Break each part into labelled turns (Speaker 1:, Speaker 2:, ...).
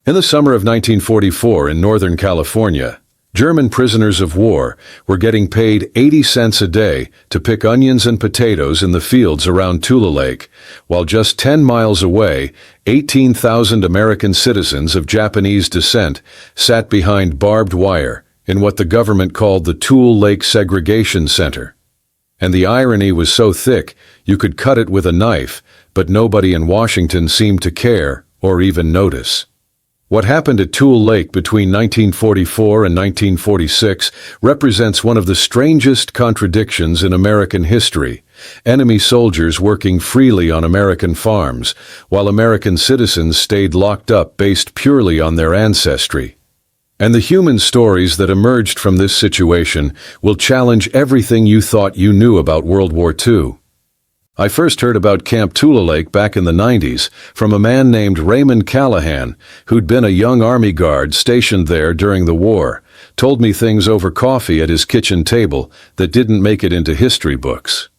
Speaker 1: In the summer of 1944 in Northern California, German prisoners of war were getting paid 80 cents a day to pick onions and potatoes in the fields around Tulelake, while just 10 miles away, 18,000 American citizens of Japanese descent sat behind barbed wire in what the government called the Tule Lake Segregation Center. And the irony was so thick you could cut it with a knife, but nobody in Washington seemed to care or even notice. What happened at Tule Lake between 1944 and 1946 represents one of the strangest contradictions in American history. Enemy soldiers working freely on American farms, while American citizens stayed locked up based purely on their ancestry. And the human stories that emerged from this situation will challenge everything you thought you knew about World War II. I first heard about Camp Tulelake back in the 90s from a man named Raymond Callahan, who'd been a young Army guard stationed there during the war, told me things over coffee at his kitchen table that didn't make it into history books.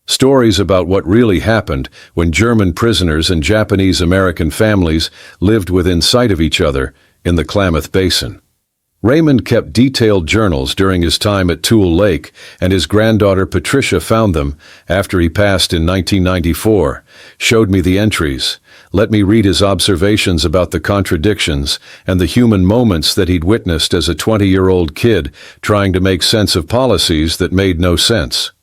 Speaker 1: Stories about what really happened when German prisoners and Japanese American families lived within sight of each other in the Klamath Basin. Raymond kept detailed journals during his time at Tule Lake, and his granddaughter Patricia found them after he passed in 1994, showed me the entries, let me read his observations about the contradictions and the human moments that he'd witnessed as a 20-year-old kid trying to make sense of policies that made no sense.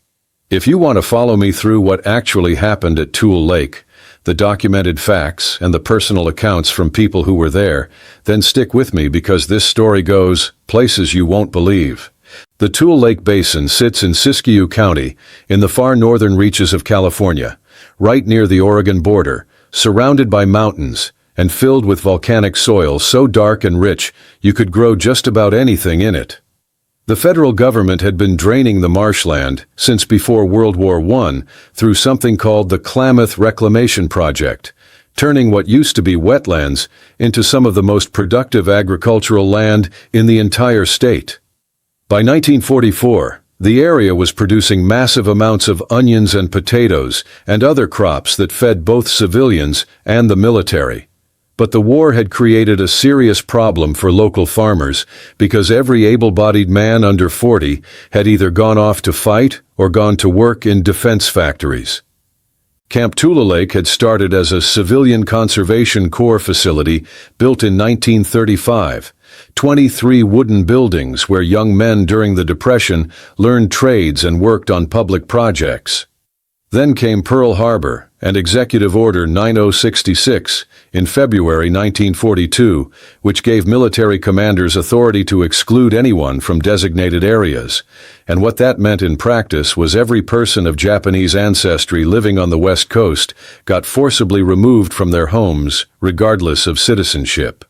Speaker 1: If you want to follow me through what actually happened at Tule Lake, the documented facts and the personal accounts from people who were there, then stick with me because this story goes places you won't believe. The Tule Lake Basin sits in Siskiyou County, in the far northern reaches of California, right near the Oregon border, surrounded by mountains and filled with volcanic soil so dark and rich you could grow just about anything in it. The federal government had been draining the marshland since before World War I through something called the Klamath Reclamation Project, turning what used to be wetlands into some of the most productive agricultural land in the entire state. By 1944, the area was producing massive amounts of onions and potatoes and other crops that fed both civilians and the military. But the war had created a serious problem for local farmers because every able-bodied man under 40 had either gone off to fight or gone to work in defense factories. Camp Tulelake had started as a civilian conservation corps facility built in 1935, 23 wooden buildings where young men during the Depression learned trades and worked on public projects. Then came Pearl Harbor and Executive Order 9066 in February 1942, which gave military commanders authority to exclude anyone from designated areas. And what that meant in practice was every person of Japanese ancestry living on the West Coast got forcibly removed from their homes, regardless of citizenship.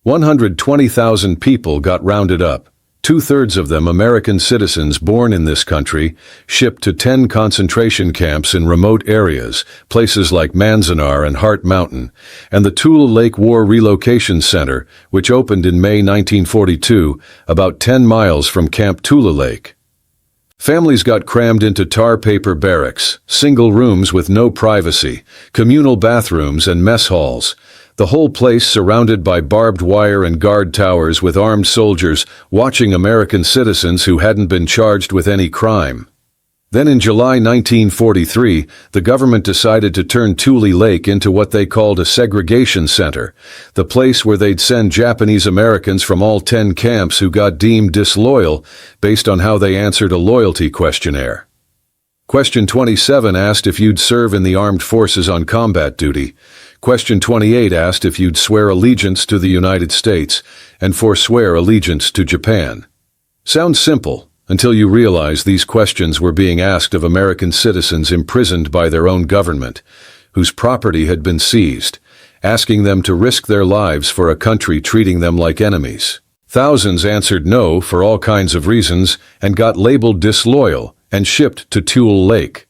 Speaker 1: 120,000 people got rounded up. 2/3 of them American citizens born in this country, shipped to 10 concentration camps in remote areas, places like Manzanar and Heart Mountain, and the Tule Lake War Relocation Center, which opened in May 1942, about 10 miles from Camp Tulelake. Families got crammed into tar paper barracks, single rooms with no privacy, communal bathrooms and mess halls. The whole place surrounded by barbed wire and guard towers with armed soldiers watching American citizens who hadn't been charged with any crime. Then in July 1943, the government decided to turn Tule Lake into what they called a segregation center, the place where they'd send Japanese Americans from all 10 camps who got deemed disloyal based on how they answered a loyalty questionnaire. Question 27 asked if you'd serve in the armed forces on combat duty. Question 28 asked if you'd swear allegiance to the United States and forswear allegiance to Japan. Sounds simple until you realize these questions were being asked of American citizens imprisoned by their own government, whose property had been seized, asking them to risk their lives for a country treating them like enemies. Thousands answered no for all kinds of reasons and got labeled disloyal and shipped to Tule Lake.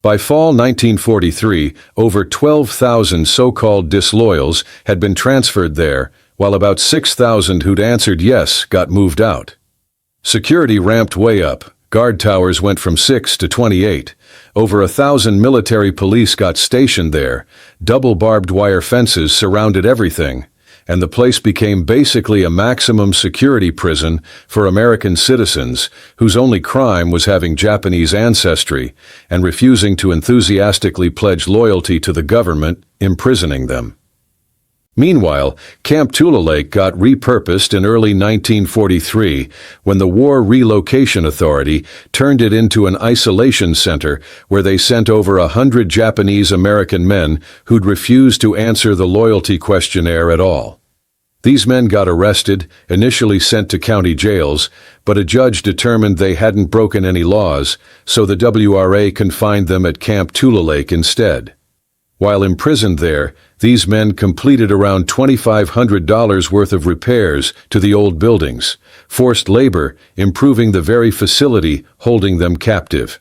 Speaker 1: By fall 1943, over 12,000 so-called disloyals had been transferred there, while about 6,000 who'd answered yes got moved out. Security ramped way up. Guard towers went from 6 to 28. Over 1,000 military police got stationed there. Double barbed wire fences surrounded everything. and the place became basically a maximum security prison for American citizens whose only crime was having Japanese ancestry and refusing to enthusiastically pledge loyalty to the government imprisoning them. Meanwhile, Camp Tulelake got repurposed in early 1943 when the War Relocation Authority turned it into an isolation center where they sent over 100 Japanese American men who'd refused to answer the loyalty questionnaire at all. These men got arrested, initially sent to county jails, but a judge determined they hadn't broken any laws, so the WRA confined them at Camp Tulelake instead. While imprisoned there, these men completed around $2,500 worth of repairs to the old buildings, forced labor, improving the very facility holding them captive.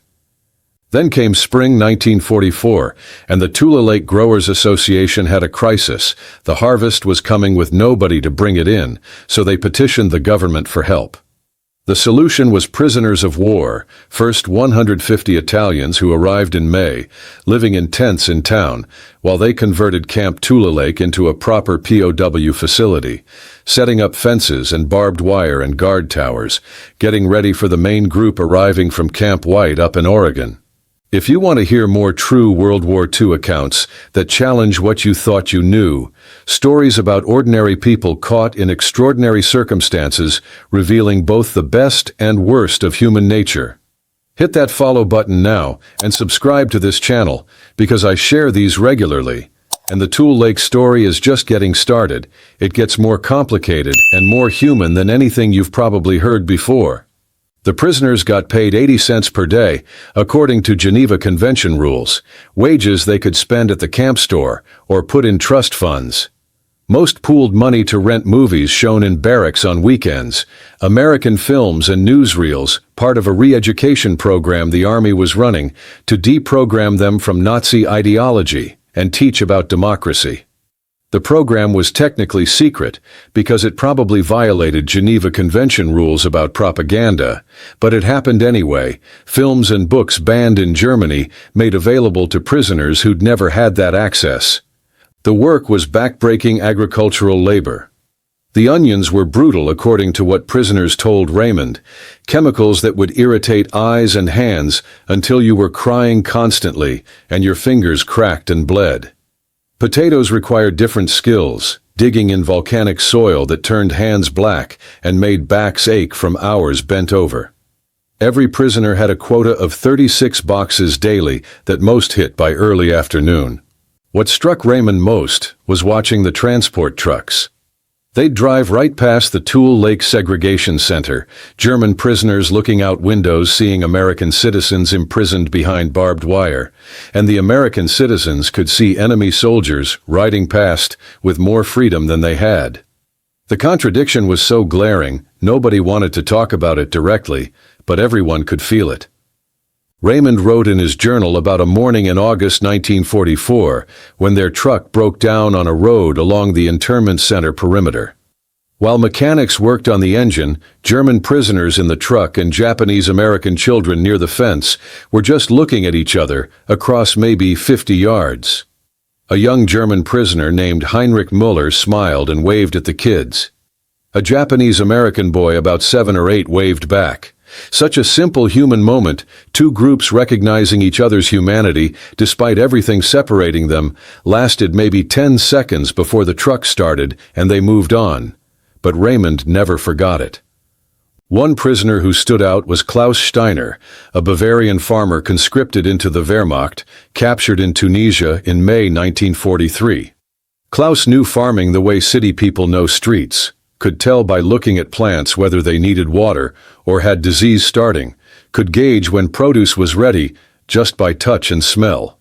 Speaker 1: Then came spring 1944, and the Tulelake Growers Association had a crisis. The harvest was coming with nobody to bring it in, so they petitioned the government for help. The solution was prisoners of war, first 150 Italians who arrived in May, living in tents in town, while they converted Camp Tulelake into a proper POW facility, setting up fences and barbed wire and guard towers, getting ready for the main group arriving from Camp White up in Oregon. If you want to hear more true World War II accounts that challenge what you thought you knew, stories about ordinary people caught in extraordinary circumstances revealing both the best and worst of human nature, hit that follow button now and subscribe to this channel because I share these regularly. And the Tule Lake story is just getting started. It gets more complicated and more human than anything you've probably heard before. The prisoners got paid 80 cents per day, according to Geneva Convention rules, wages they could spend at the camp store or put in trust funds. Most pooled money to rent movies shown in barracks on weekends, American films and newsreels, part of a re-education program the Army was running to deprogram them from Nazi ideology and teach about democracy. The program was technically secret because it probably violated Geneva Convention rules about propaganda, but it happened anyway. Films and books banned in Germany made available to prisoners who'd never had that access. The work was backbreaking agricultural labor. The onions were brutal according to what prisoners told Raymond, chemicals that would irritate eyes and hands until you were crying constantly and your fingers cracked and bled. Potatoes required different skills, digging in volcanic soil that turned hands black and made backs ache from hours bent over. Every prisoner had a quota of 36 boxes daily that most hit by early afternoon. What struck Raymond most was watching the transport trucks. They'd drive right past the Tule Lake Segregation Center, German prisoners looking out windows seeing American citizens imprisoned behind barbed wire, and the American citizens could see enemy soldiers riding past with more freedom than they had. The contradiction was so glaring, nobody wanted to talk about it directly, but everyone could feel it. Raymond wrote in his journal about a morning in August 1944 when their truck broke down on a road along the internment center perimeter. While mechanics worked on the engine, German prisoners in the truck and Japanese-American children near the fence were just looking at each other across maybe 50 yards. A young German prisoner named Heinrich Mueller smiled and waved at the kids. A Japanese-American boy about 7 or 8 waved back. Such a simple human moment, two groups recognizing each other's humanity, despite everything separating them, lasted maybe 10 seconds before the truck started and they moved on. But Raymond never forgot it. One prisoner who stood out was Klaus Steiner, a Bavarian farmer conscripted into the Wehrmacht, captured in Tunisia in May 1943. Klaus knew farming the way city people know streets. Could tell by looking at plants whether they needed water or had disease starting, could gauge when produce was ready just by touch and smell.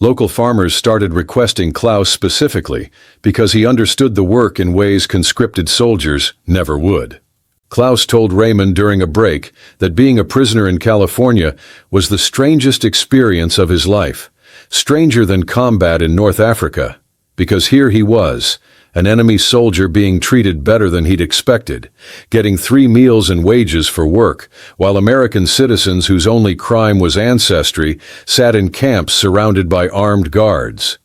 Speaker 1: Local farmers started requesting Klaus specifically because he understood the work in ways conscripted soldiers never would. Klaus told Raymond during a break that being a prisoner in California was the strangest experience of his life, stranger than combat in North Africa, because here he was, an enemy soldier being treated better than he'd expected, getting 3 meals and wages for work, while American citizens whose only crime was ancestry sat in camps surrounded by armed guards.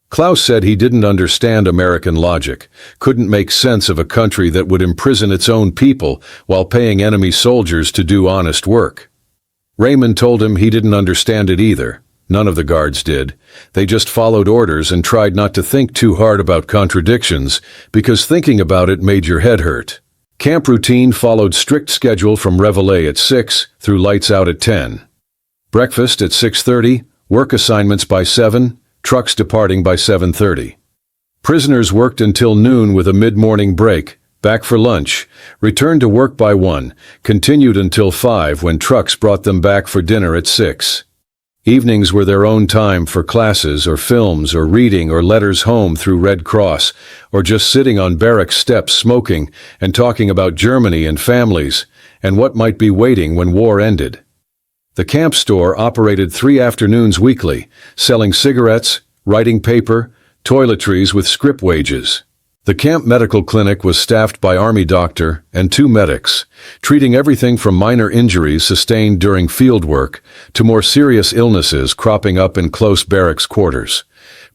Speaker 1: Klaus said he didn't understand American logic, couldn't make sense of a country that would imprison its own people while paying enemy soldiers to do honest work. Raymond told him he didn't understand it either. None of the guards did. They just followed orders and tried not to think too hard about contradictions, because thinking about it made your head hurt. Camp routine followed strict schedule from réveillé at 6 through lights out at 10. Breakfast at 6:30, work assignments by 7, trucks departing by 7:30. Prisoners worked until noon with a mid-morning break, back for lunch, returned to work by 1, continued until 5 when trucks brought them back for dinner at 6. Evenings were their own time for classes or films or reading or letters home through Red Cross, or just sitting on barracks steps smoking and talking about Germany and families and what might be waiting when war ended. The camp store operated 3 afternoons weekly, selling cigarettes, writing paper, toiletries with script wages. The camp medical clinic was staffed by Army doctor and 2 medics, treating everything from minor injuries sustained during field work to more serious illnesses cropping up in close barracks quarters.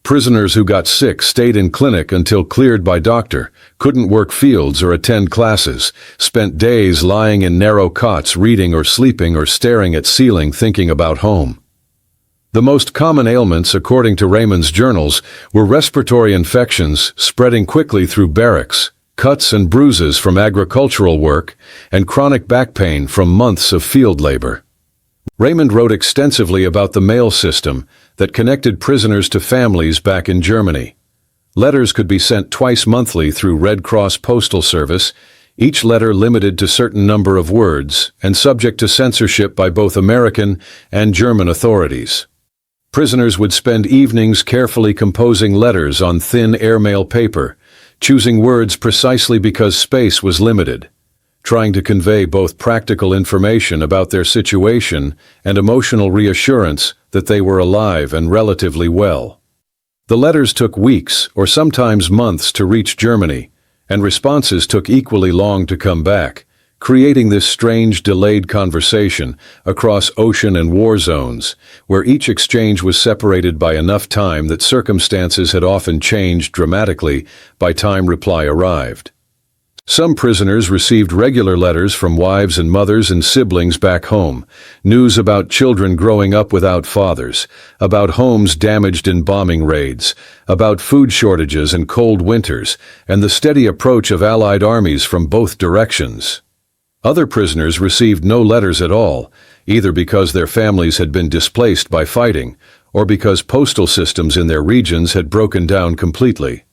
Speaker 1: Prisoners who got sick stayed in clinic until cleared by doctor, couldn't work fields or attend classes, spent days lying in narrow cots reading or sleeping or staring at ceiling thinking about home. The most common ailments, according to Raymond's journals, were respiratory infections spreading quickly through barracks, cuts and bruises from agricultural work, and chronic back pain from months of field labor. Raymond wrote extensively about the mail system that connected prisoners to families back in Germany. Letters could be sent twice monthly through Red Cross Postal Service, each letter limited to a certain number of words and subject to censorship by both American and German authorities. Prisoners would spend evenings carefully composing letters on thin airmail paper, choosing words precisely because space was limited, trying to convey both practical information about their situation and emotional reassurance that they were alive and relatively well. The letters took weeks or sometimes months to reach Germany, and responses took equally long to come back, creating this strange delayed conversation across ocean and war zones, where each exchange was separated by enough time that circumstances had often changed dramatically by time reply arrived. Some prisoners received regular letters from wives and mothers and siblings back home, news about children growing up without fathers, about homes damaged in bombing raids, about food shortages and cold winters, and the steady approach of Allied armies from both directions. Other prisoners received no letters at all, either because their families had been displaced by fighting, or because postal systems in their regions had broken down completely.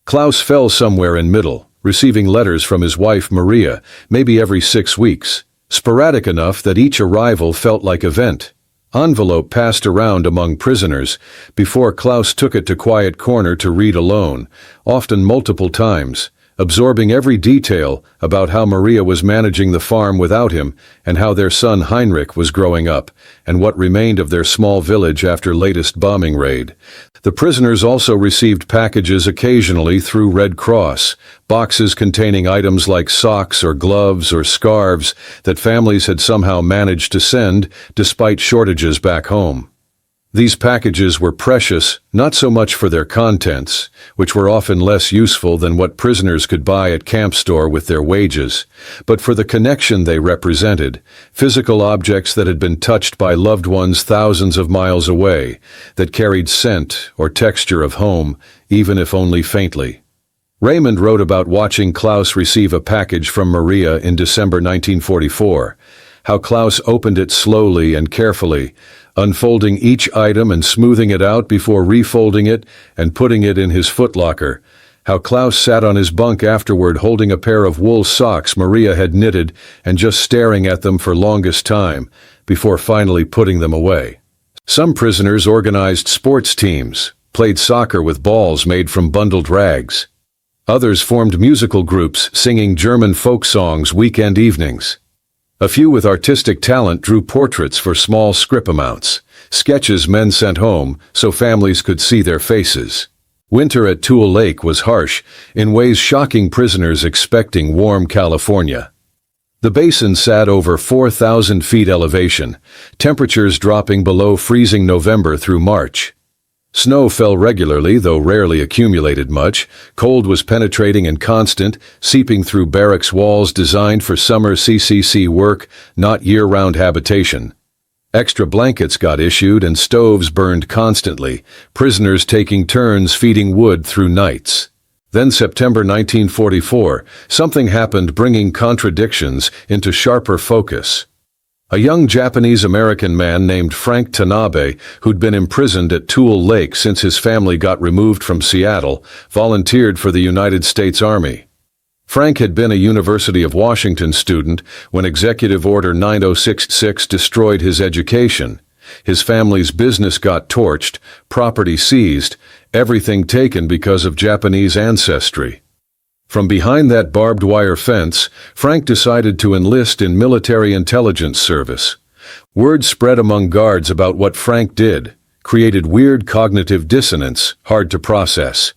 Speaker 1: Klaus fell somewhere in middle, receiving letters from his wife Maria, maybe every 6 weeks, sporadic enough that each arrival felt like event. Envelope passed around among prisoners before Klaus took it to quiet corner to read alone, often multiple times, absorbing every detail about how Maria was managing the farm without him and how their son Heinrich was growing up and what remained of their small village after latest bombing raid. The prisoners also received packages occasionally through Red Cross, boxes containing items like socks or gloves or scarves that families had somehow managed to send despite shortages back home. These packages were precious, not so much for their contents, which were often less useful than what prisoners could buy at camp store with their wages, but for the connection they represented, physical objects that had been touched by loved ones thousands of miles away, that carried scent or texture of home, even if only faintly. Raymond wrote about watching Klaus receive a package from Maria in December 1944, how Klaus opened it slowly and carefully, unfolding each item and smoothing it out before refolding it and putting it in his footlocker, how Klaus sat on his bunk afterward holding a pair of wool socks Maria had knitted and just staring at them for longest time, before finally putting them away. Some prisoners organized sports teams, played soccer with balls made from bundled rags. Others formed musical groups singing German folk songs weekend evenings. A few with artistic talent drew portraits for small scrip amounts, sketches men sent home so families could see their faces. Winter at Tule Lake was harsh, in ways shocking prisoners expecting warm California. The basin sat over 4,000 feet elevation, temperatures dropping below freezing November through March. Snow fell regularly, though rarely accumulated much. Cold was penetrating and constant, seeping through barracks walls designed for summer CCC work, not year-round habitation. Extra blankets got issued and stoves burned constantly, prisoners taking turns feeding wood through nights. Then September 1944, something happened bringing contradictions into sharper focus. A young Japanese-American man named Frank Tanabe, who'd been imprisoned at Tule Lake since his family got removed from Seattle, volunteered for the United States Army. Frank had been a University of Washington student when Executive Order 9066 destroyed his education. His family's business got torched, property seized, everything taken because of Japanese ancestry. From behind that barbed wire fence, Frank decided to enlist in military intelligence service. Word spread among guards about what Frank did, created weird cognitive dissonance, hard to process.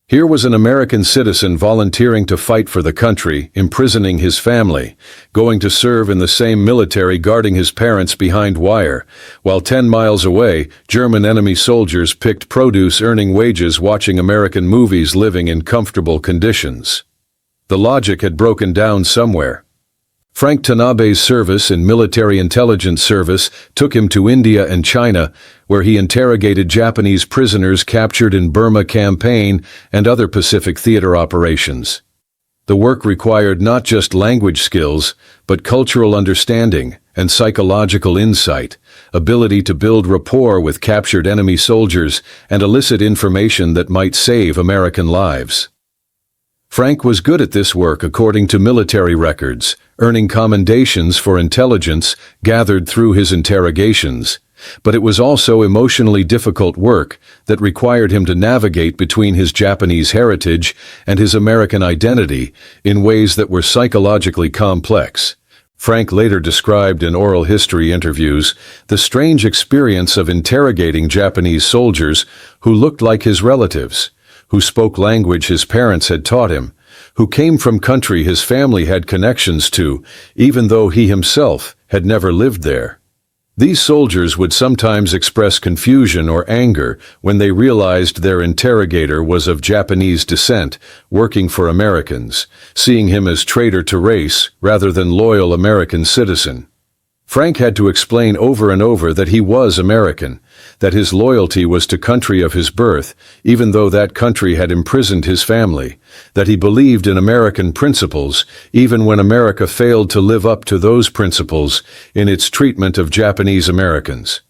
Speaker 1: Here was an American citizen volunteering to fight for the country, imprisoning his family, going to serve in the same military guarding his parents behind wire, while 10 miles away, German enemy soldiers picked produce earning wages watching American movies living in comfortable conditions. The logic had broken down somewhere. Frank Tanabe's service in military intelligence service took him to India and China, where he interrogated Japanese prisoners captured in Burma campaign and other Pacific theater operations. The work required not just language skills, but cultural understanding and psychological insight, ability to build rapport with captured enemy soldiers and elicit information that might save American lives. Frank was good at this work according to military records, earning commendations for intelligence gathered through his interrogations, but it was also emotionally difficult work that required him to navigate between his Japanese heritage and his American identity in ways that were psychologically complex. Frank later described in oral history interviews the strange experience of interrogating Japanese soldiers who looked like his relatives, who spoke language his parents had taught him, who came from country his family had connections to, even though he himself had never lived there. These soldiers would sometimes express confusion or anger when they realized their interrogator was of Japanese descent, working for Americans, seeing him as traitor to race rather than loyal American citizen. Frank had to explain over and over that he was American, that his loyalty was to country of his birth, even though that country had imprisoned his family, that he believed in American principles, even when America failed to live up to those principles in its treatment of Japanese Americans.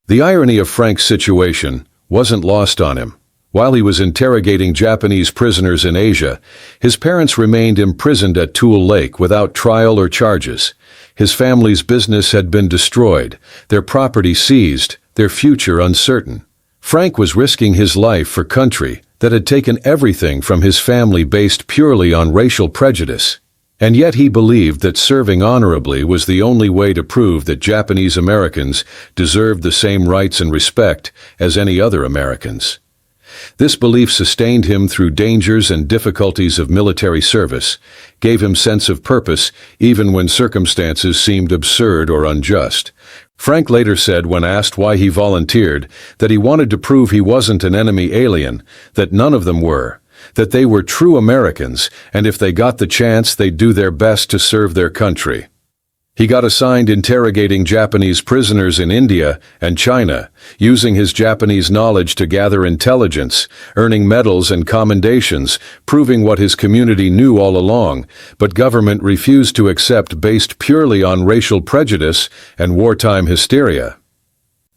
Speaker 1: The irony of Frank's situation wasn't lost on him. While he was interrogating Japanese prisoners in Asia, his parents remained imprisoned at Tule Lake without trial or charges. His family's business had been destroyed, their property seized, their future uncertain. Frank was risking his life for country that had taken everything from his family based purely on racial prejudice. And yet he believed that serving honorably was the only way to prove that Japanese Americans deserved the same rights and respect as any other Americans. This belief sustained him through dangers and difficulties of military service, gave him sense of purpose even when circumstances seemed absurd or unjust. Frank later said when asked why he volunteered that he wanted to prove he wasn't an enemy alien, that none of them were, that they were true Americans, and if they got the chance they'd do their best to serve their country. He got assigned interrogating Japanese prisoners in India and China, using his Japanese knowledge to gather intelligence, earning medals and commendations, proving what his community knew all along, but government refused to accept based purely on racial prejudice and wartime hysteria.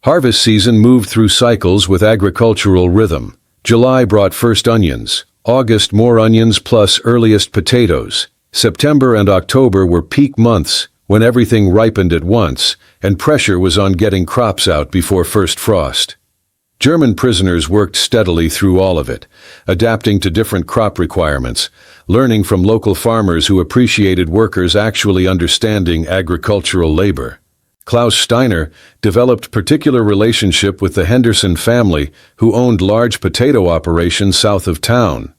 Speaker 1: Harvest season moved through cycles with agricultural rhythm. July brought first onions, August more onions plus earliest potatoes. September and October were peak months, when everything ripened at once, and pressure was on getting crops out before first frost. German prisoners worked steadily through all of it, adapting to different crop requirements, learning from local farmers who appreciated workers actually understanding agricultural labor. Klaus Steiner developed particular relationship with the Henderson family, who owned large potato operations south of town.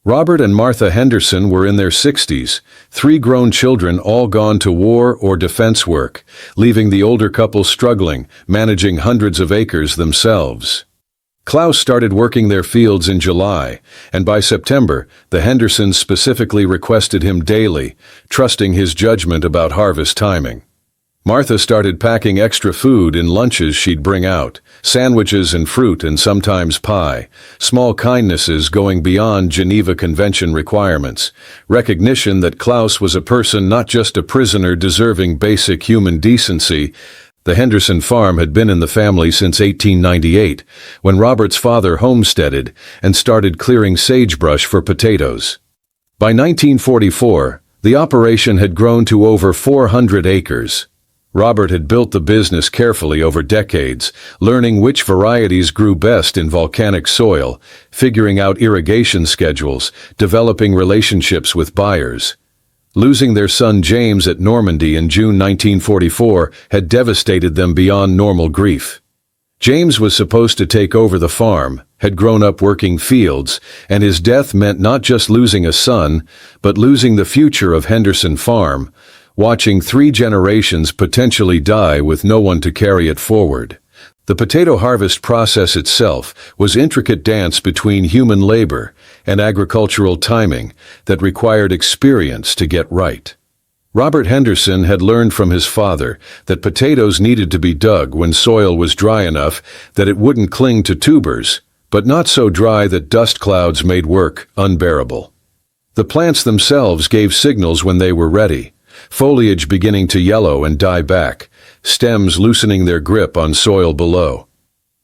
Speaker 1: Robert and Martha Henderson were in their 60s, 3 grown children all gone to war or defense work, leaving the older couple struggling, managing hundreds of acres themselves. Klaus started working their fields in July, and by September, the Hendersons specifically requested him daily, trusting his judgment about harvest timing. Martha started packing extra food in lunches she'd bring out, sandwiches and fruit and sometimes pie, small kindnesses going beyond Geneva Convention requirements, recognition that Klaus was a person, not just a prisoner, deserving basic human decency. The Henderson farm had been in the family since 1898, when Robert's father homesteaded and started clearing sagebrush for potatoes. By 1944, the operation had grown to over 400 acres. Robert had built the business carefully over decades, learning which varieties grew best in volcanic soil, figuring out irrigation schedules, developing relationships with buyers. Losing their son James at Normandy in June 1944 had devastated them beyond normal grief. James was supposed to take over the farm, had grown up working fields, and his death meant not just losing a son, but losing the future of Henderson Farm, watching 3 generations potentially die with no one to carry it forward. The potato harvest process itself was an intricate dance between human labor and agricultural timing that required experience to get right. Robert Henderson had learned from his father that potatoes needed to be dug when soil was dry enough that it wouldn't cling to tubers, but not so dry that dust clouds made work unbearable. The plants themselves gave signals when they were ready, foliage beginning to yellow and die back, stems loosening their grip on soil below.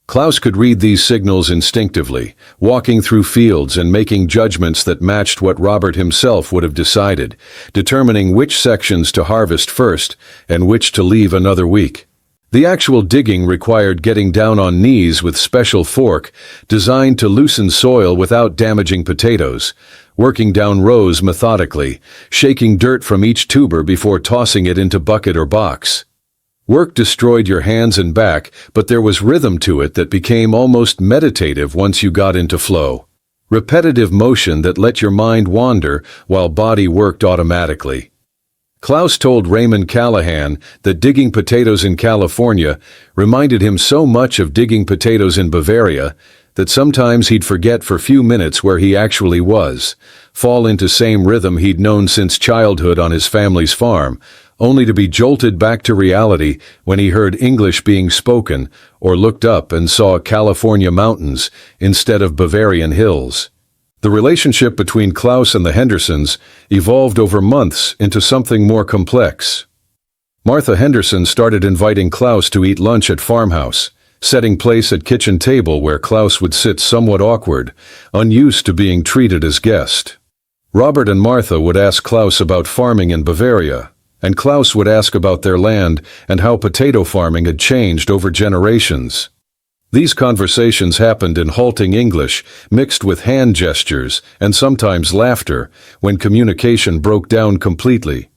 Speaker 1: Klaus could read these signals instinctively, walking through fields and making judgments that matched what Robert himself would have decided, determining which sections to harvest first and which to leave another week. The actual digging required getting down on knees with special fork designed to loosen soil without damaging potatoes, working down rows methodically, shaking dirt from each tuber before tossing it into bucket or box. Work destroyed your hands and back, but there was rhythm to it that became almost meditative once you got into flow. Repetitive motion that let your mind wander while body worked automatically. Klaus told Raymond Callahan that digging potatoes in California reminded him so much of digging potatoes in Bavaria that sometimes he'd forget for a few minutes where he actually was, fall into same rhythm he'd known since childhood on his family's farm, only to be jolted back to reality when he heard English being spoken or looked up and saw California mountains instead of Bavarian hills. The relationship between Klaus and the Hendersons evolved over months into something more complex. Martha Henderson started inviting Klaus to eat lunch at farmhouse, setting place at kitchen table where Klaus would sit somewhat awkward, unused to being treated as guest. Robert and Martha would ask Klaus about farming in Bavaria, and Klaus would ask about their land and how potato farming had changed over generations. These conversations happened in halting English, mixed with hand gestures and sometimes laughter, when communication broke down completely.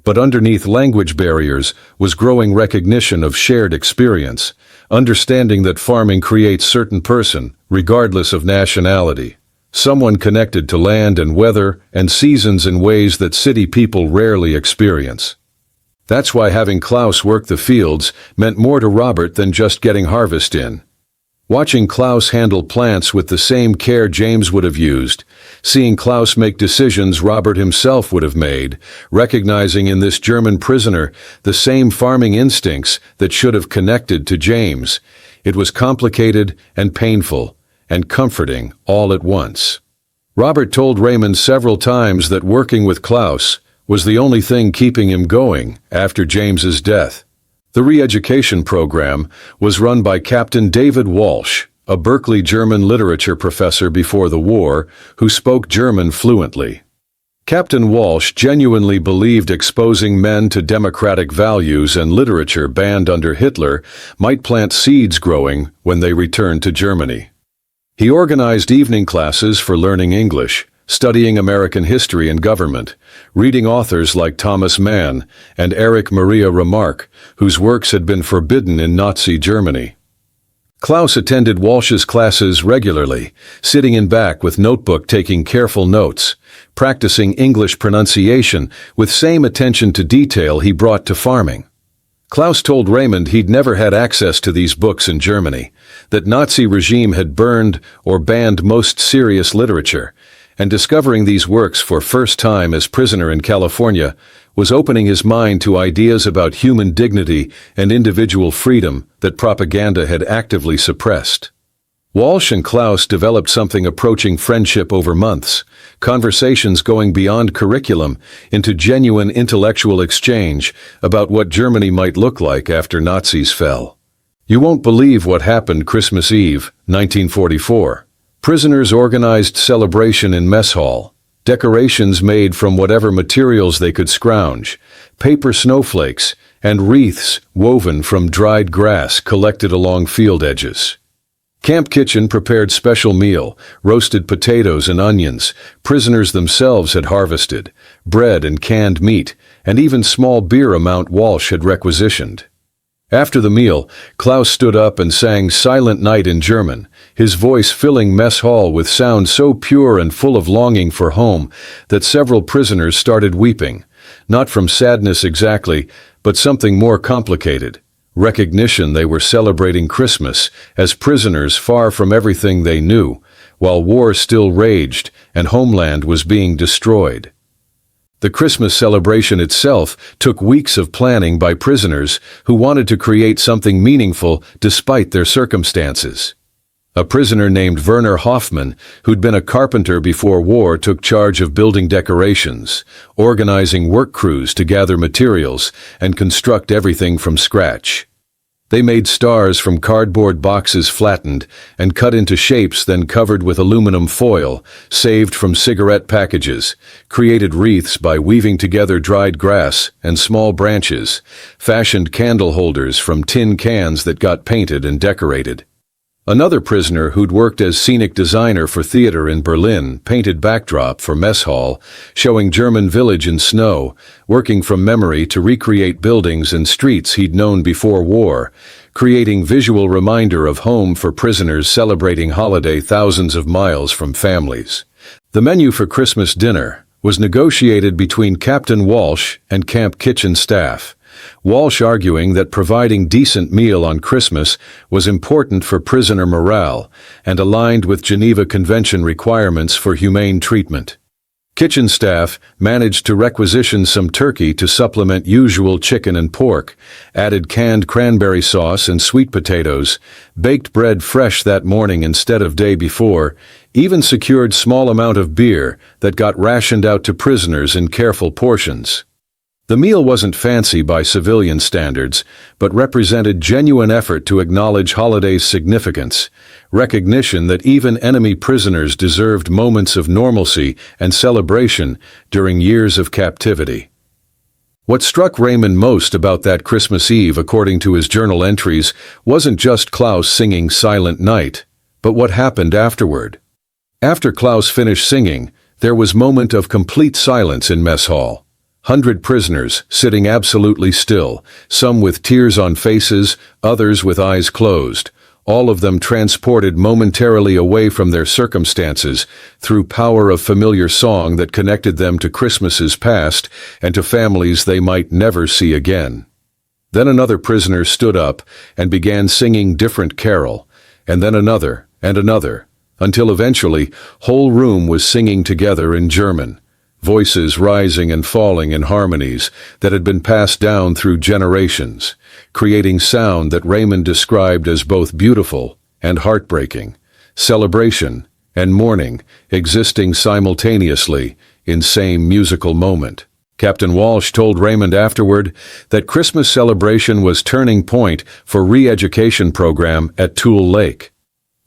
Speaker 1: But underneath language barriers was growing recognition of shared experience, understanding that farming creates certain person, regardless of nationality, someone connected to land and weather and seasons in ways that city people rarely experience. That's why having Klaus work the fields meant more to Robert than just getting harvest in. Watching Klaus handle plants with the same care James would have used, seeing Klaus make decisions Robert himself would have made, recognizing in this German prisoner the same farming instincts that should have connected to James, it was complicated and painful and comforting all at once. Robert told Raymond several times that working with Klaus was the only thing keeping him going after James's death. The re-education program was run by Captain David Walsh, a Berkeley German literature professor before the war, who spoke German fluently. Captain Walsh genuinely believed exposing men to democratic values and literature banned under Hitler might plant seeds growing when they returned to Germany. He organized evening classes for learning English, studying American history and government, reading authors like Thomas Mann and Erich Maria Remarque, whose works had been forbidden in Nazi Germany. Klaus attended Walsh's classes regularly, sitting in back with notebook taking careful notes, practicing English pronunciation with same attention to detail he brought to farming. Klaus told Raymond he'd never had access to these books in Germany, that Nazi regime had burned or banned most serious literature, and discovering these works for first time as prisoner in California was opening his mind to ideas about human dignity and individual freedom that propaganda had actively suppressed. Walsh and Klaus developed something approaching friendship over months, conversations going beyond curriculum into genuine intellectual exchange about what Germany might look like after Nazis fell. You won't believe what happened Christmas Eve, 1944. Prisoners organized celebration in mess hall, decorations made from whatever materials they could scrounge, paper snowflakes, and wreaths woven from dried grass collected along field edges. Camp Kitchen prepared special meal, roasted potatoes and onions, prisoners themselves had harvested, bread and canned meat, and even small beer amount Walsh had requisitioned. After the meal, Klaus stood up and sang Silent Night in German, his voice filling mess hall with sound so pure and full of longing for home that several prisoners started weeping, not from sadness exactly, but something more complicated. Recognition they were celebrating Christmas as prisoners far from everything they knew, while war still raged and homeland was being destroyed. The Christmas celebration itself took weeks of planning by prisoners who wanted to create something meaningful despite their circumstances. A prisoner named Werner Hoffman, who'd been a carpenter before war, took charge of building decorations, organizing work crews to gather materials and construct everything from scratch. They made stars from cardboard boxes flattened and cut into shapes, then covered with aluminum foil, saved from cigarette packages, created wreaths by weaving together dried grass and small branches, fashioned candle holders from tin cans that got painted and decorated. Another prisoner who'd worked as scenic designer for theater in Berlin painted backdrop for mess hall, showing German village in snow, working from memory to recreate buildings and streets he'd known before war, creating visual reminder of home for prisoners celebrating holiday thousands of miles from families. The menu for Christmas dinner was negotiated between Captain Walsh and Camp Kitchen staff, Walsh arguing that providing decent meal on Christmas was important for prisoner morale and aligned with Geneva Convention requirements for humane treatment. Kitchen staff managed to requisition some turkey to supplement usual chicken and pork, added canned cranberry sauce and sweet potatoes, baked bread fresh that morning instead of day before, even secured small amount of beer that got rationed out to prisoners in careful portions. The meal wasn't fancy by civilian standards, but represented genuine effort to acknowledge holiday's significance, recognition that even enemy prisoners deserved moments of normalcy and celebration during years of captivity. What struck Raymond most about that Christmas Eve, according to his journal entries, wasn't just Klaus singing Silent Night, but what happened afterward. After Klaus finished singing, there was moment of complete silence in mess hall. 100 prisoners sitting absolutely still, some with tears on faces, others with eyes closed, all of them transported momentarily away from their circumstances through power of familiar song that connected them to Christmases past and to families they might never see again. Then another prisoner stood up and began singing different carol, and then another, until eventually whole room was singing together in German. Voices rising and falling in harmonies that had been passed down through generations, creating sound that Raymond described as both beautiful and heartbreaking, celebration and mourning existing simultaneously in same musical moment. Captain Walsh told Raymond afterward that Christmas celebration was turning point for re-education program at Tule Lake.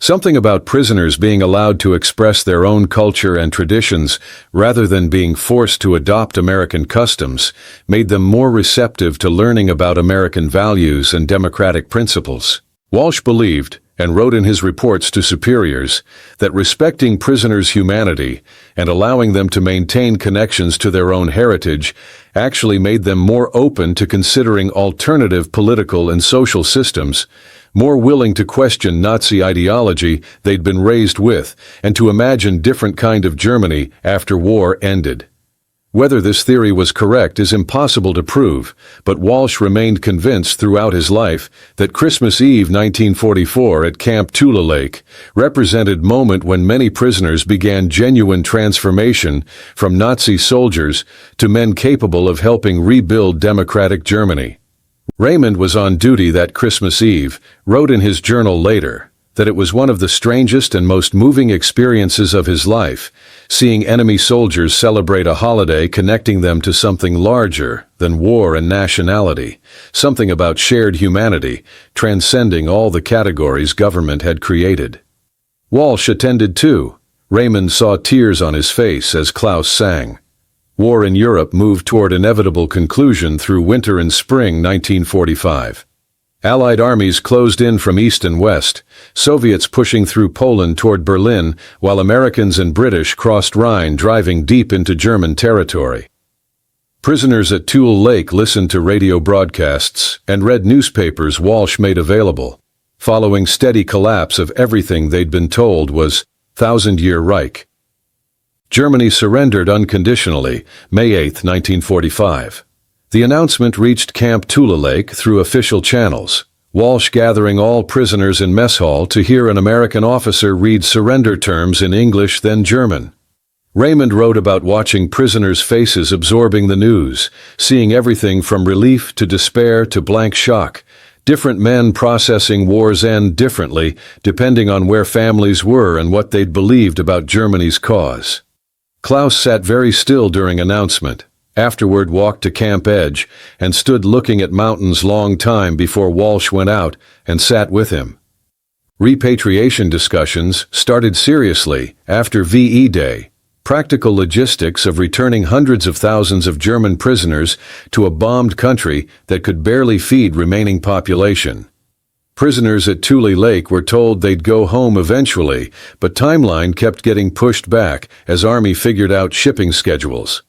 Speaker 1: Something about prisoners being allowed to express their own culture and traditions rather than being forced to adopt American customs made them more receptive to learning about American values and democratic principles. Walsh believed, and wrote in his reports to superiors, that respecting prisoners' humanity and allowing them to maintain connections to their own heritage actually made them more open to considering alternative political and social systems, more willing to question Nazi ideology they'd been raised with, and to imagine different kind of Germany after war ended. Whether this theory was correct is impossible to prove, but Walsh remained convinced throughout his life that Christmas Eve 1944 at Camp Tulelake represented moment when many prisoners began genuine transformation from Nazi soldiers to men capable of helping rebuild democratic Germany. Raymond was on duty that Christmas Eve, wrote in his journal later that it was one of the strangest and most moving experiences of his life, seeing enemy soldiers celebrate a holiday connecting them to something larger than war and nationality, something about shared humanity, transcending all the categories government had created. Walsh attended too. Raymond saw tears on his face as Klaus sang. War in Europe moved toward inevitable conclusion through winter and spring 1945. Allied armies closed in from east and west, Soviets pushing through Poland toward Berlin, while Americans and British crossed Rhine, driving deep into German territory. Prisoners at Tule Lake listened to radio broadcasts and read newspapers Walsh made available, following steady collapse of everything they'd been told was Thousand-Year Reich. Germany surrendered unconditionally, May 8, 1945. The announcement reached Camp Tulelake through official channels, Walsh gathering all prisoners in mess hall to hear an American officer read surrender terms in English then German. Raymond wrote about watching prisoners' faces absorbing the news, seeing everything from relief to despair to blank shock, different men processing war's end differently depending on where families were and what they'd believed about Germany's cause. Klaus sat very still during announcement. Afterward walked to Camp Edge and stood looking at mountains long time before Walsh went out and sat with him. Repatriation discussions started seriously after VE Day, practical logistics of returning hundreds of thousands of German prisoners to a bombed country that could barely feed remaining population. Prisoners at Tule Lake were told they'd go home eventually, but timeline kept getting pushed back as Army figured out shipping schedules.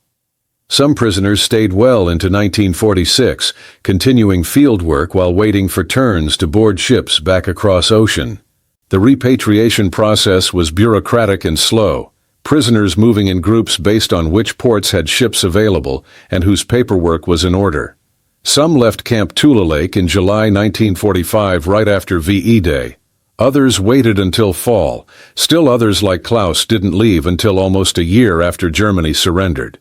Speaker 1: Some prisoners stayed well into 1946, continuing field work while waiting for turns to board ships back across ocean. The repatriation process was bureaucratic and slow, prisoners moving in groups based on which ports had ships available and whose paperwork was in order. Some left Camp Tulelake in July 1945 right after VE Day. Others waited until fall. Still others like Klaus didn't leave until almost a year after Germany surrendered.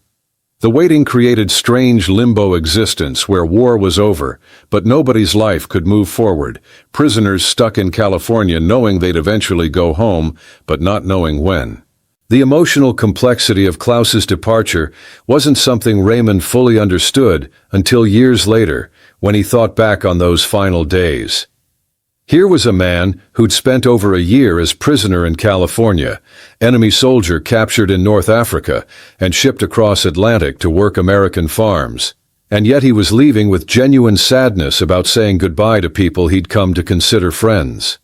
Speaker 1: The waiting created strange limbo existence where war was over, but nobody's life could move forward, prisoners stuck in California knowing they'd eventually go home, but not knowing when. The emotional complexity of Klaus's departure wasn't something Raymond fully understood until years later, when he thought back on those final days. Here was a man who'd spent over a year as prisoner in California, enemy soldier captured in North Africa, and shipped across Atlantic to work American farms. And yet he was leaving with genuine sadness about saying goodbye to people he'd come to consider friends.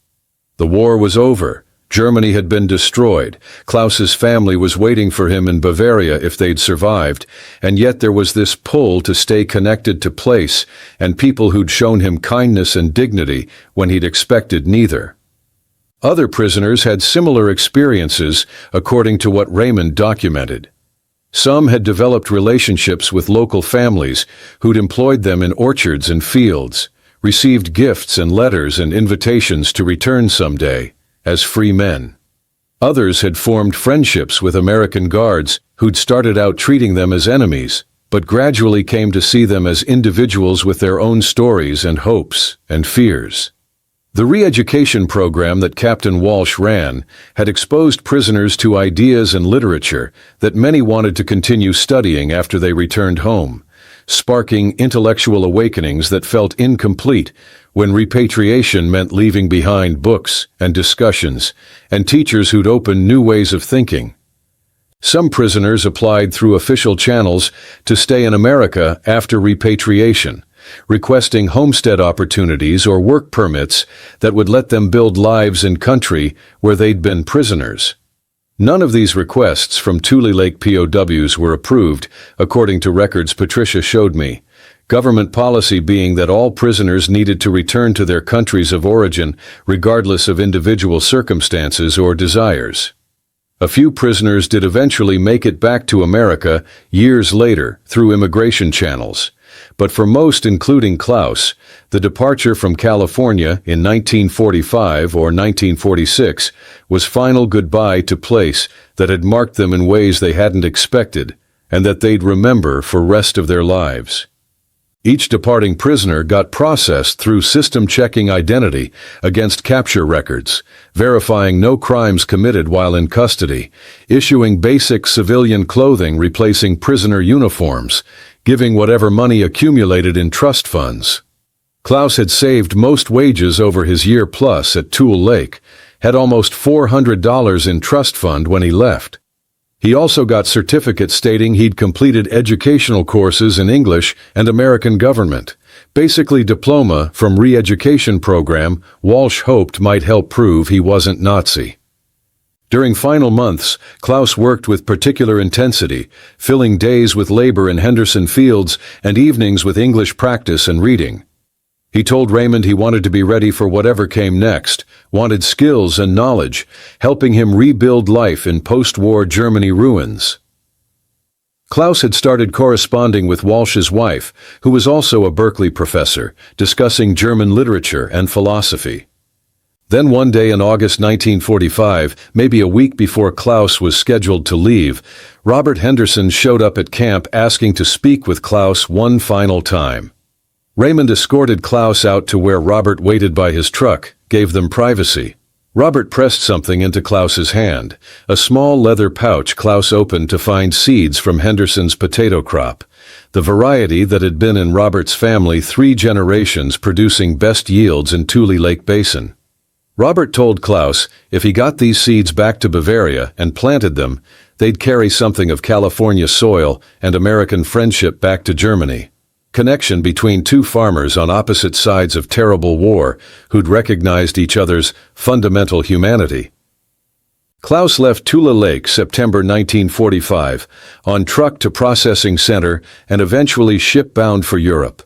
Speaker 1: The war was over. Germany had been destroyed. Klaus's family was waiting for him in Bavaria if they'd survived, and yet there was this pull to stay connected to place and people who'd shown him kindness and dignity when he'd expected neither. Other prisoners had similar experiences, according to what Raymond documented. Some had developed relationships with local families who'd employed them in orchards and fields, received gifts and letters and invitations to return someday as free men. Others had formed friendships with American guards who'd started out treating them as enemies, but gradually came to see them as individuals with their own stories and hopes and fears. The re-education program that Captain Walsh ran had exposed prisoners to ideas and literature that many wanted to continue studying after they returned home, sparking intellectual awakenings that felt incomplete when repatriation meant leaving behind books and discussions and teachers who'd opened new ways of thinking. Some prisoners applied through official channels to stay in America after repatriation, requesting homestead opportunities or work permits that would let them build lives in country where they'd been prisoners. None of these requests from Tule Lake POWs were approved, according to records Patricia showed me, government policy being that all prisoners needed to return to their countries of origin regardless of individual circumstances or desires. A few prisoners did eventually make it back to America years later through immigration channels. But for most, including Klaus, the departure from California in 1945 or 1946 was final goodbye to place that had marked them in ways they hadn't expected and that they'd remember for rest of their lives. Each departing prisoner got processed through system-checking identity against capture records, verifying no crimes committed while in custody, issuing basic civilian clothing replacing prisoner uniforms, giving whatever money accumulated in trust funds. Klaus had saved most wages over his year plus at Tule Lake, had almost $400 in trust fund when he left. He also got certificates stating he'd completed educational courses in English and American government, basically diploma from re-education program Walsh hoped might help prove he wasn't Nazi. During final months, Klaus worked with particular intensity, filling days with labor in Henderson fields and evenings with English practice and reading. He told Raymond he wanted to be ready for whatever came next, wanted skills and knowledge, helping him rebuild life in post-war Germany ruins. Klaus had started corresponding with Walsh's wife, who was also a Berkeley professor, discussing German literature and philosophy. Then one day in August 1945, maybe a week before Klaus was scheduled to leave, Robert Henderson showed up at camp asking to speak with Klaus one final time. Raymond escorted Klaus out to where Robert waited by his truck, gave them privacy. Robert pressed something into Klaus's hand, a small leather pouch Klaus opened to find seeds from Henderson's potato crop, the variety that had been in Robert's family 3 generations producing best yields in Tule Lake Basin. Robert told Klaus if he got these seeds back to Bavaria and planted them, they'd carry something of California soil and American friendship back to Germany. Connection between 2 farmers on opposite sides of terrible war who'd recognized each other's fundamental humanity. Klaus left Tule Lake September 1945 on truck to processing center and eventually ship-bound for Europe.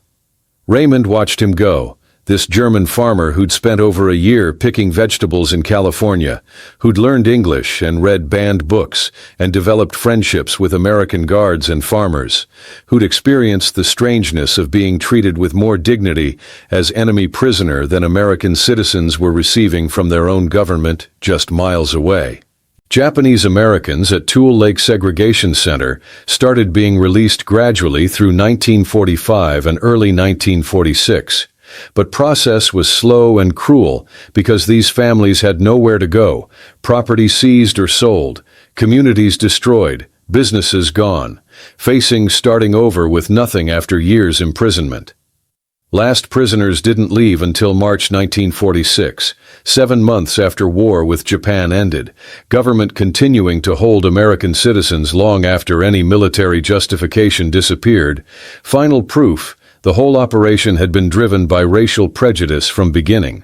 Speaker 1: Raymond watched him go, this German farmer who'd spent over a year picking vegetables in California, who'd learned English and read banned books and developed friendships with American guards and farmers, who'd experienced the strangeness of being treated with more dignity as enemy prisoner than American citizens were receiving from their own government just miles away. Japanese Americans at Tule Lake Segregation Center started being released gradually through 1945 and early 1946. But process was slow and cruel because these families had nowhere to go, property seized or sold, communities destroyed, businesses gone, facing starting over with nothing after years' imprisonment. Last prisoners didn't leave until March 1946, 7 months after war with Japan ended, government continuing to hold American citizens long after any military justification disappeared. Final proof: the whole operation had been driven by racial prejudice from beginning.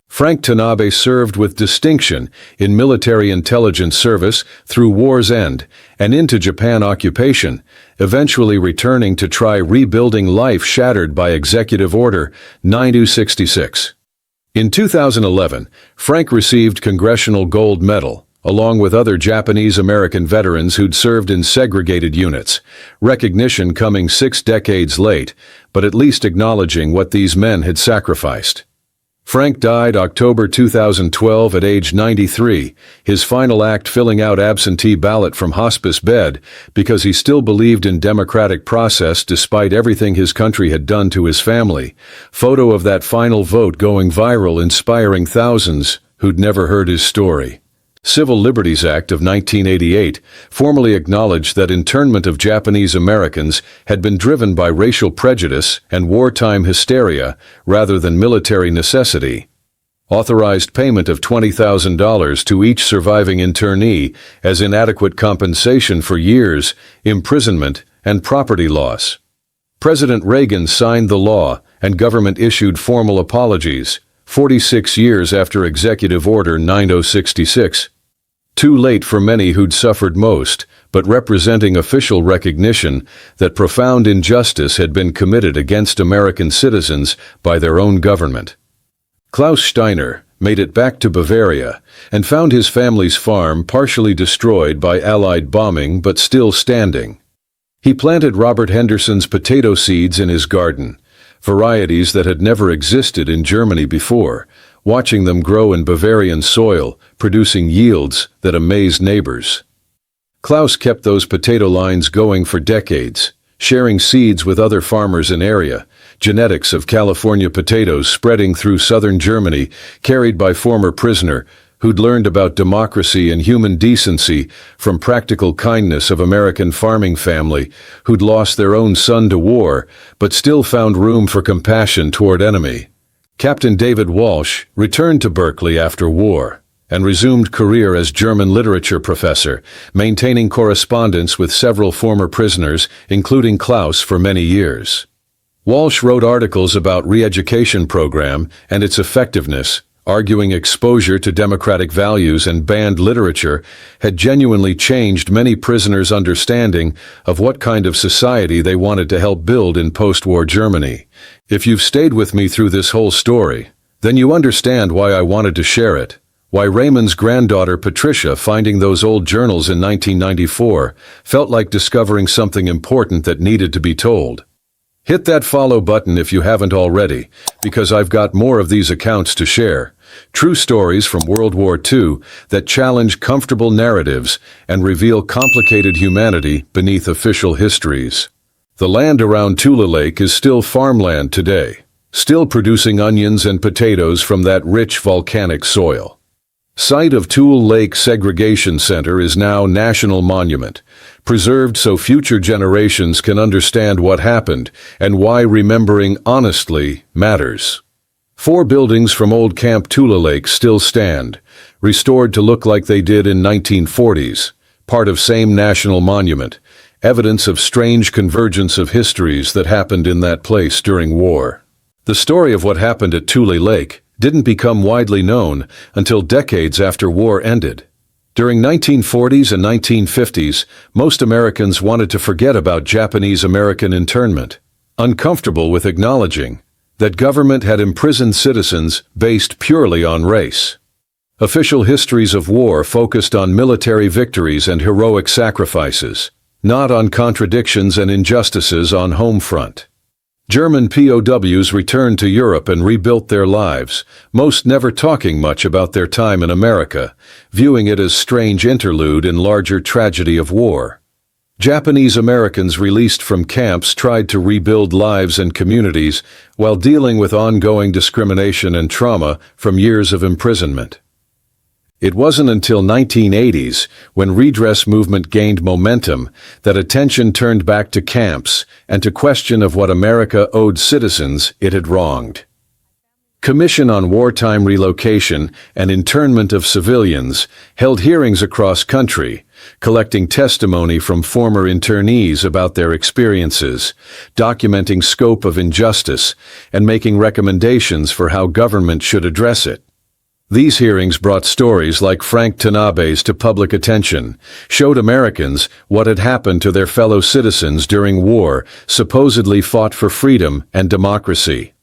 Speaker 1: Frank Tanabe served with distinction in military intelligence service through war's end and into Japan occupation, eventually returning to try rebuilding life shattered by Executive Order 9266. In 2011, Frank received Congressional Gold Medal, along with other Japanese-American veterans who'd served in segregated units, recognition coming 6 decades late, but at least acknowledging what these men had sacrificed. Frank died October 2012 at age 93, his final act filling out absentee ballot from hospice bed because he still believed in democratic process despite everything his country had done to his family. Photo of that final vote going viral, inspiring thousands who'd never heard his story. Civil Liberties Act of 1988 formally acknowledged that internment of Japanese Americans had been driven by racial prejudice and wartime hysteria rather than military necessity. Authorized payment of $20,000 to each surviving internee as inadequate compensation for years, imprisonment, and property loss. President Reagan signed the law and government issued formal apologies, 46 years after Executive Order 9066. Too late for many who'd suffered most, but representing official recognition that profound injustice had been committed against American citizens by their own government. Klaus Steiner, made it back to Bavaria, and found his family's farm partially destroyed by Allied bombing but still standing. He planted Robert Henderson's potato seeds in his garden, varieties that had never existed in Germany before, watching them grow in Bavarian soil, producing yields that amazed neighbors. Klaus kept those potato lines going for decades, sharing seeds with other farmers in area, genetics of California potatoes spreading through southern Germany, carried by former prisoner who'd learned about democracy and human decency from practical kindness of American farming family who'd lost their own son to war but still found room for compassion toward enemy. Captain David Walsh returned to Berkeley after war and resumed career as German literature professor, maintaining correspondence with several former prisoners, including Klaus, for many years. Walsh wrote articles about re-education program and its effectiveness, arguing exposure to democratic values and banned literature had genuinely changed many prisoners' understanding of what kind of society they wanted to help build in post-war Germany. If you've stayed with me through this whole story, then you understand why I wanted to share it. Why Raymond's granddaughter Patricia, finding those old journals in 1994, felt like discovering something important that needed to be told. Hit that follow button if you haven't already, because I've got more of these accounts to share. True stories from World War II that challenge comfortable narratives and reveal complicated humanity beneath official histories. The land around Tule Lake is still farmland today, still producing onions and potatoes from that rich volcanic soil. Site of Tule Lake Segregation Center is now National Monument, preserved so future generations can understand what happened and why remembering honestly matters. 4 buildings from old Camp Tulelake still stand, restored to look like they did in 1940s, part of same national monument, evidence of strange convergence of histories that happened in that place during war. The story of what happened at Tule Lake didn't become widely known until decades after war ended. During 1940s and 1950s, most Americans wanted to forget about Japanese-American internment, uncomfortable with acknowledging that government had imprisoned citizens based purely on race. Official histories of war focused on military victories and heroic sacrifices, not on contradictions and injustices on home front. German POWs returned to Europe and rebuilt their lives, most never talking much about their time in America, viewing it as strange interlude in larger tragedy of war. Japanese Americans released from camps tried to rebuild lives and communities while dealing with ongoing discrimination and trauma from years of imprisonment. It wasn't until 1980s, when redress movement gained momentum, that attention turned back to camps and to question of what America owed citizens it had wronged. Commission on Wartime Relocation and Internment of Civilians held hearings across country, collecting testimony from former internees about their experiences, documenting scope of injustice, and making recommendations for how government should address it. These hearings brought stories like Frank Tanabe's to public attention, showed Americans what had happened to their fellow citizens during war, supposedly fought for freedom and democracy.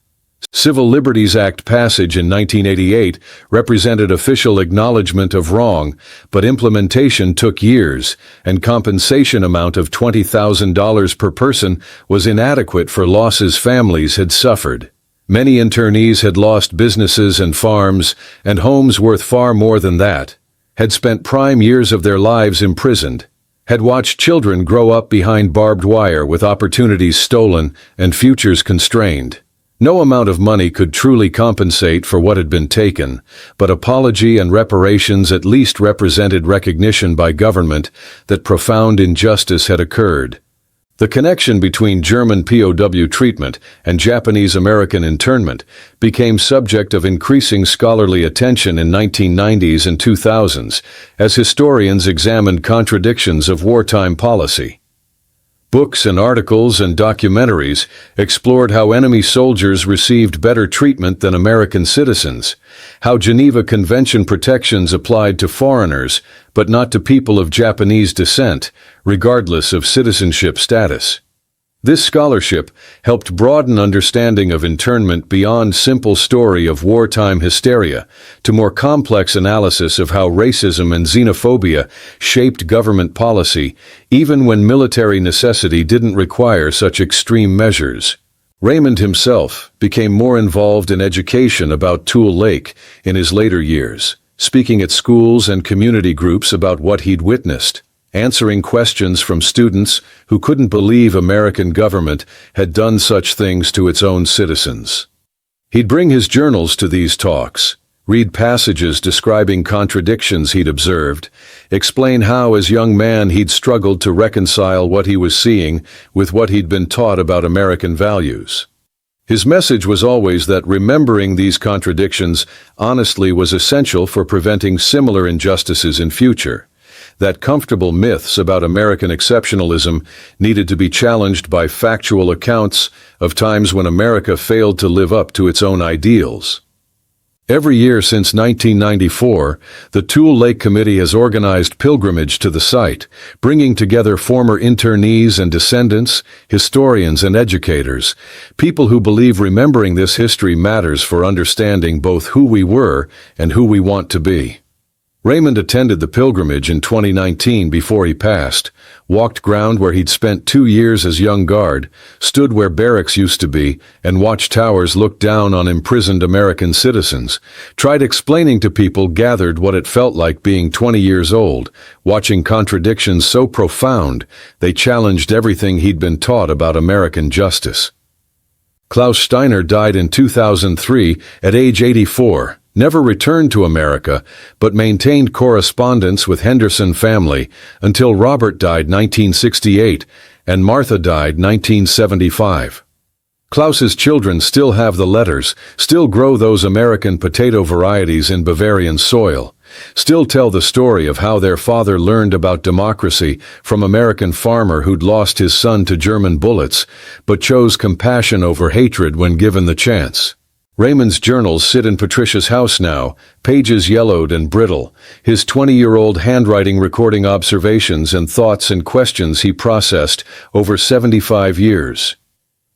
Speaker 1: Civil Liberties Act passage in 1988 represented official acknowledgement of wrong, but implementation took years, and compensation amount of $20,000 per person was inadequate for losses families had suffered. Many internees had lost businesses and farms, and homes worth far more than that, had spent prime years of their lives imprisoned, had watched children grow up behind barbed wire with opportunities stolen and futures constrained. No amount of money could truly compensate for what had been taken, but apology and reparations at least represented recognition by government that profound injustice had occurred. The connection between German POW treatment and Japanese-American internment became subject of increasing scholarly attention in 1990s and 2000s as historians examined contradictions of wartime policy. Books and articles and documentaries explored how enemy soldiers received better treatment than American citizens, how Geneva Convention protections applied to foreigners but not to people of Japanese descent, regardless of citizenship status. This scholarship helped broaden understanding of internment beyond simple story of wartime hysteria to more complex analysis of how racism and xenophobia shaped government policy, even when military necessity didn't require such extreme measures. Raymond himself became more involved in education about Tule Lake in his later years, speaking at schools and community groups about what he'd witnessed, answering questions from students who couldn't believe American government had done such things to its own citizens. He'd bring his journals to these talks, read passages describing contradictions he'd observed, explain how as young man he'd struggled to reconcile what he was seeing with what he'd been taught about American values. His message was always that remembering these contradictions honestly was essential for preventing similar injustices in future, that comfortable myths about American exceptionalism needed to be challenged by factual accounts of times when America failed to live up to its own ideals. Every year since 1994, the Tule Lake Committee has organized pilgrimage to the site, bringing together former internees and descendants, historians and educators, people who believe remembering this history matters for understanding both who we were and who we want to be. Raymond attended the pilgrimage in 2019 before he passed, walked ground where he'd spent 2 years as young guard, stood where barracks used to be, and watched towers look down on imprisoned American citizens, tried explaining to people gathered what it felt like being 20 years old, watching contradictions so profound they challenged everything he'd been taught about American justice. Klaus Steiner died in 2003 at age 84. Never returned to America, but maintained correspondence with Henderson family until Robert died 1968 and Martha died 1975. Klaus's children still have the letters, still grow those American potato varieties in Bavarian soil, still tell the story of how their father learned about democracy from American farmer who'd lost his son to German bullets, but chose compassion over hatred when given the chance. Raymond's journals sit in Patricia's house now, pages yellowed and brittle, his 20-year-old handwriting recording observations and thoughts and questions he processed over 75 years.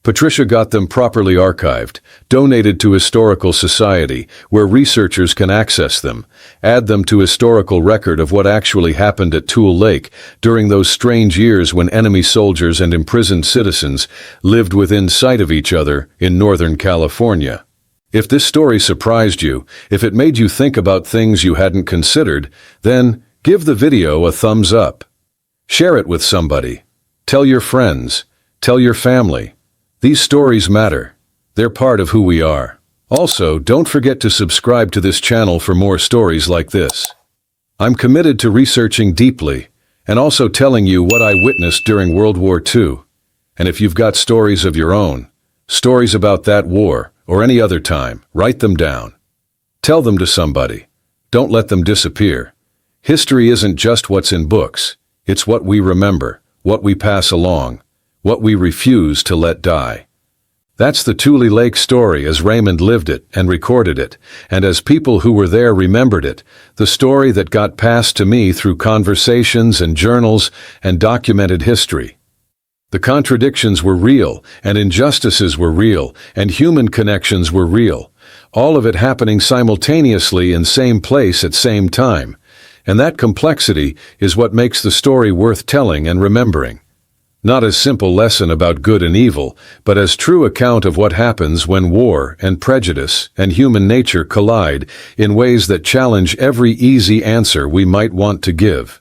Speaker 1: Patricia got them properly archived, donated to Historical Society, where researchers can access them, add them to historical record of what actually happened at Tule Lake during those strange years when enemy soldiers and imprisoned citizens lived within sight of each other in Northern California. If this story surprised you, if it made you think about things you hadn't considered, then give the video a thumbs up. Share it with somebody. Tell your friends. Tell your family. These stories matter. They're part of who we are. Also, don't forget to subscribe to this channel for more stories like this. I'm committed to researching deeply and also telling you what I witnessed during World War II. And if you've got stories of your own, stories about that war, or any other time, write them down. Tell them to somebody. Don't let them disappear. History isn't just what's in books. It's what we remember, what we pass along, what we refuse to let die. That's the Tule Lake story as Raymond lived it and recorded it, and as people who were there remembered it, the story that got passed to me through conversations and journals and documented history. The contradictions were real, and injustices were real, and human connections were real, all of it happening simultaneously in same place at same time. And that complexity is what makes the story worth telling and remembering. Not as simple lesson about good and evil, but as true account of what happens when war and prejudice and human nature collide in ways that challenge every easy answer we might want to give.